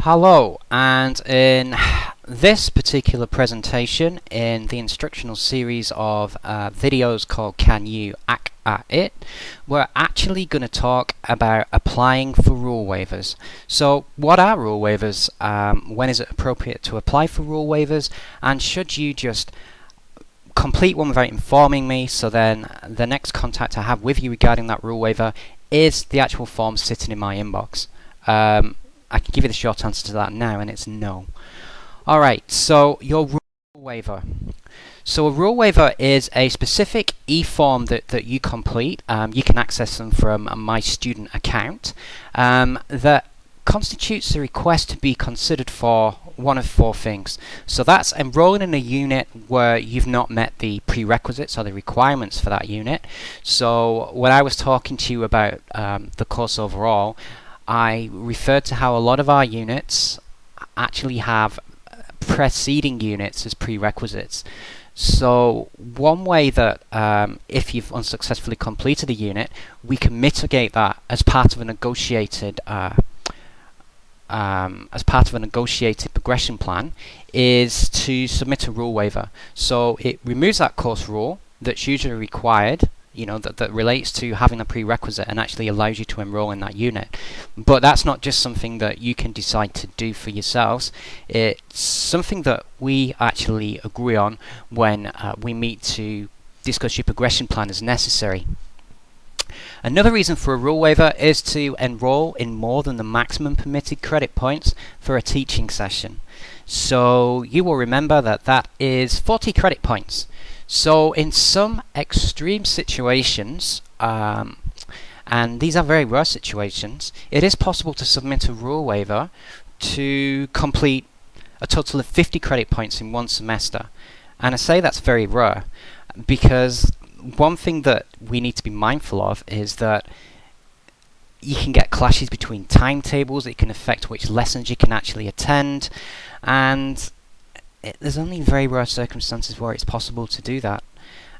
Hello, and in this particular presentation in the instructional series of videos called Can You Act at It, we're actually going to talk about applying for rule waivers. So what are rule waivers? When is it appropriate to apply for rule waivers? And should you just complete one without informing me, so then the next contact I have with you regarding that rule waiver is the actual form sitting in my inbox? I can give you the short answer to that now, and it's no. Alright, so your rule waiver. So a rule waiver is a specific e-form that you complete. You can access them from my student account that constitutes a request to be considered for one of four things. So that's enrolling in a unit where you've not met the prerequisites or the requirements for that unit. So when I was talking to you about the course overall, I referred to how a lot of our units actually have preceding units as prerequisites. So one way that if you've unsuccessfully completed a unit, we can mitigate that as part of a negotiated progression plan is to submit a rule waiver. So it removes that course rule that's usually required, that relates to having a prerequisite and actually allows you to enroll in that unit. But that's not just something that you can decide to do for yourselves. It's something that we actually agree on when we meet to discuss your progression plan as necessary. Another reason for a rule waiver is to enroll in more than the maximum permitted credit points for a teaching session. So you will remember that is 40 credit points. So in some extreme situations, and these are very rare situations, it is possible to submit a rule waiver to complete a total of 50 credit points in one semester. And I say that's very rare because one thing that we need to be mindful of is that you can get clashes between timetables. It can affect which lessons you can actually attend, and there's only very rare circumstances where it's possible to do that.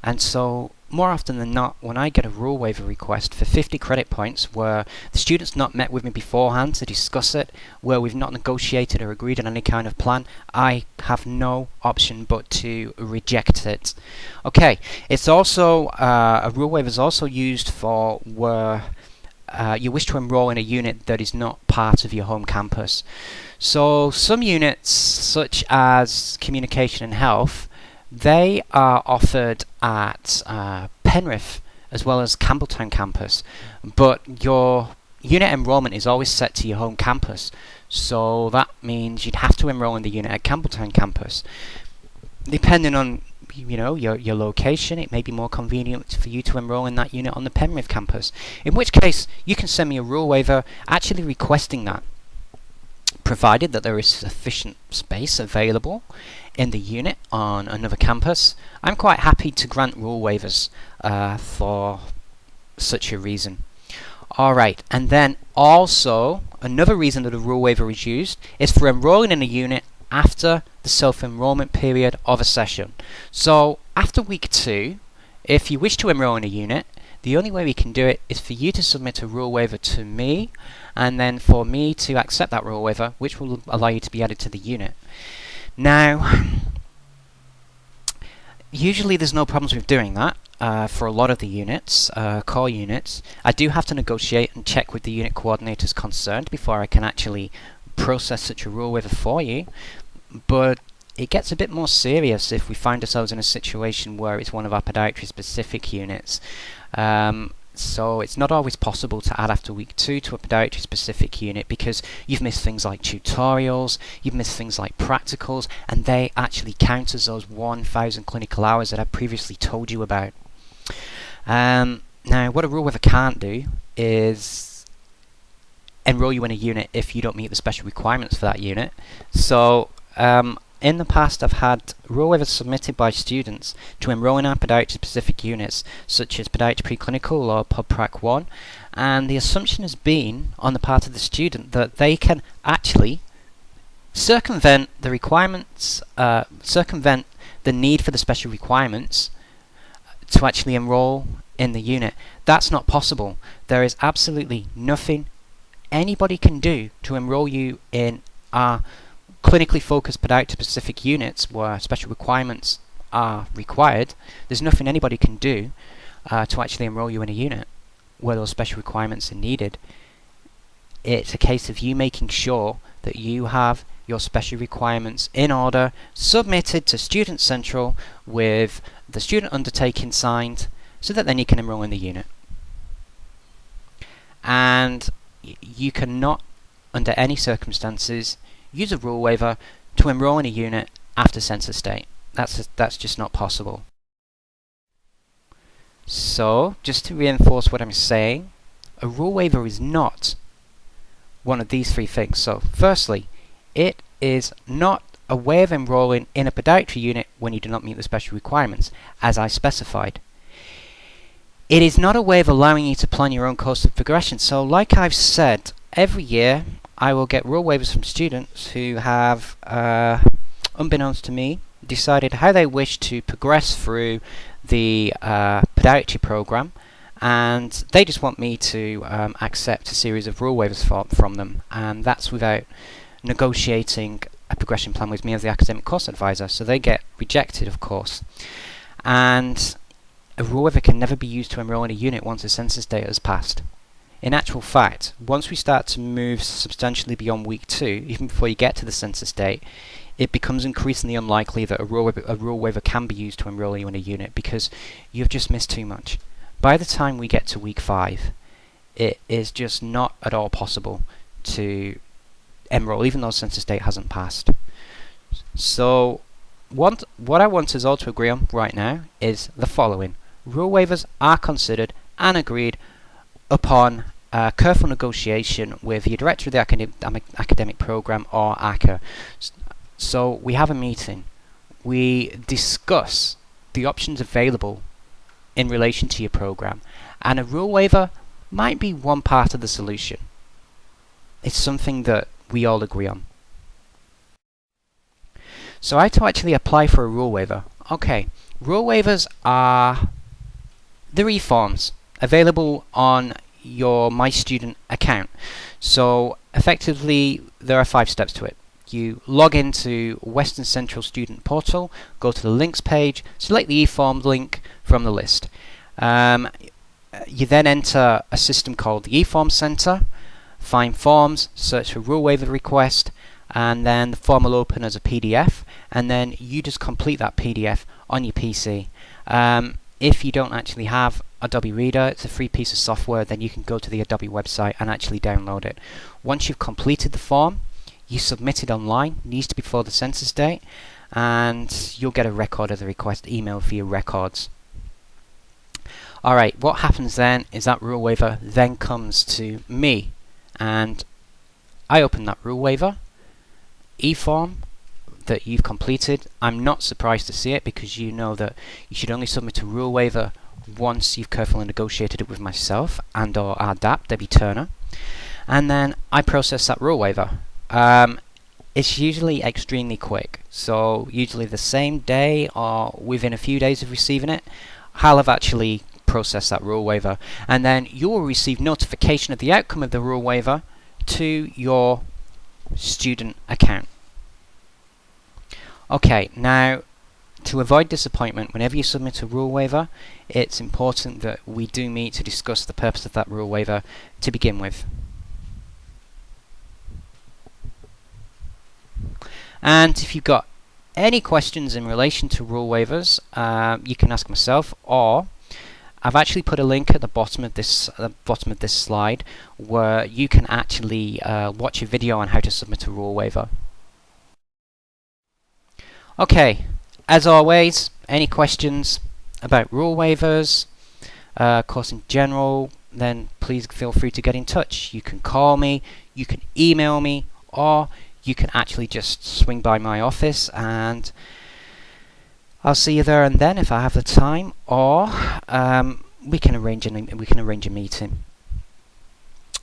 And so more often than not, when I get a rule waiver request for 50 credit points where the student's not met with me beforehand to discuss it, where we've not negotiated or agreed on any kind of plan, I have no option but to reject it. Okay, it's also a rule waiver is also used for where you wish to enroll in a unit that is not part of your home campus. So some units, such as communication and health, they are offered at Penrith as well as Campbelltown campus, but your unit enrollment is always set to your home campus. So that means you'd have to enroll in the unit at Campbelltown campus. Depending on your location, it may be more convenient for you to enroll in that unit on the Penrith campus, in which case you can send me a rule waiver actually requesting that, provided that there is sufficient space available in the unit on another campus. I'm quite happy to grant rule waivers for such a reason. Alright, and then also another reason that a rule waiver is used is for enrolling in a unit after the self-enrollment period of a session. So after week 2, if you wish to enroll in a unit, the only way we can do it is for you to submit a rule waiver to me, and then for me to accept that rule waiver, which will allow you to be added to the unit. Now, usually there's no problems with doing that for a lot of the units, core units. I do have to negotiate and check with the unit coordinators concerned before I can actually process such a rule waiver for you, but it gets a bit more serious if we find ourselves in a situation where it's one of our podiatry specific units. So it's not always possible to add after week 2 to a podiatry specific unit because you've missed things like tutorials, you've missed things like practicals, and they actually count as those 1,000 clinical hours that I previously told you about. Now, what a rule waiver can't do is enroll you in a unit if you don't meet the special requirements for that unit. So in the past, I've had rule waivers submitted by students to enroll in our podiatry specific units, such as podiatry preclinical or PodPrac 1, and the assumption has been on the part of the student that they can actually circumvent the requirements, circumvent the need for the special requirements to actually enroll in the unit. That's not possible. There is absolutely nothing anybody can do to enroll you in are clinically focused podiatry specific units where special requirements are required, there's nothing anybody can do to actually enroll you in a unit where those special requirements are needed. It's a case of you making sure that you have your special requirements in order, submitted to Student Central with the student undertaking signed, so that then you can enroll in the unit. And you cannot, under any circumstances, use a rule waiver to enroll in a unit after census date. That's just not possible. So, just to reinforce what I'm saying, a rule waiver is not one of these three things. So, firstly, it is not a way of enrolling in a podiatry unit when you do not meet the special requirements, as I specified. It is not a way of allowing you to plan your own course of progression. So, like I've said, every year I will get rule waivers from students who have, unbeknownst to me, decided how they wish to progress through the podiatry program, and they just want me to accept a series of rule waivers from them, and that's without negotiating a progression plan with me as the academic course advisor. So they get rejected, of course. And a rule waiver can never be used to enroll in a unit once the census date has passed. In actual fact, once we start to move substantially beyond week 2, even before you get to the census date, it becomes increasingly unlikely that a rule waiver can be used to enroll you in a unit, because you've just missed too much. By the time we get to week 5, it is just not at all possible to enroll, even though census date hasn't passed. So, what I want us all to agree on right now is the following. Rule waivers are considered and agreed upon careful negotiation with your director of the academic program or ACA. So we have a meeting. We discuss the options available in relation to your program, and a rule waiver might be one part of the solution. It's something that we all agree on. So how to actually apply for a rule waiver? Okay, rule waivers are the reforms available on your My Student account. So effectively there are 5 steps to it. You log into Western Central Student Portal, go to the links page, select the eForms link from the list. You then enter a system called the eForms Center, find forms, search for rule waiver request, and then the form will open as a PDF, and then you just complete that PDF on your PC. If you don't actually have Adobe Reader, it's a free piece of software, then you can go to the Adobe website and actually download it. Once you've completed the form, you submit it online, needs to be before the census date, and you'll get a record of the request emailed for your records. Alright, what happens then is that rule waiver then comes to me, and I open that rule waiver e-form that you've completed. I'm not surprised to see it, because you know that you should only submit a rule waiver once you've carefully negotiated it with myself and or our DAP, Debbie Turner, and then I process that rule waiver. It's usually extremely quick, so usually the same day or within a few days of receiving it, I'll have actually processed that rule waiver, and then you will receive notification of the outcome of the rule waiver to your student account. Okay, now to avoid disappointment, whenever you submit a rule waiver, it's important that we do meet to discuss the purpose of that rule waiver to begin with. And if you've got any questions in relation to rule waivers, you can ask myself, or I've actually put a link at the bottom of this slide where you can actually watch a video on how to submit a rule waiver. Okay, as always, any questions about rule waivers, course in general, then please feel free to get in touch. You can call me, you can email me, or you can actually just swing by my office, and I'll see you there and then if I have the time, or we can arrange a meeting.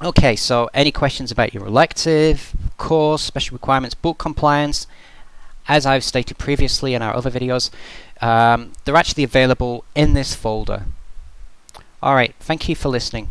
Okay, so any questions about your elective, course, special requirements, book compliance, as I've stated previously in our other videos, they're actually available in this folder. Alright, thank you for listening.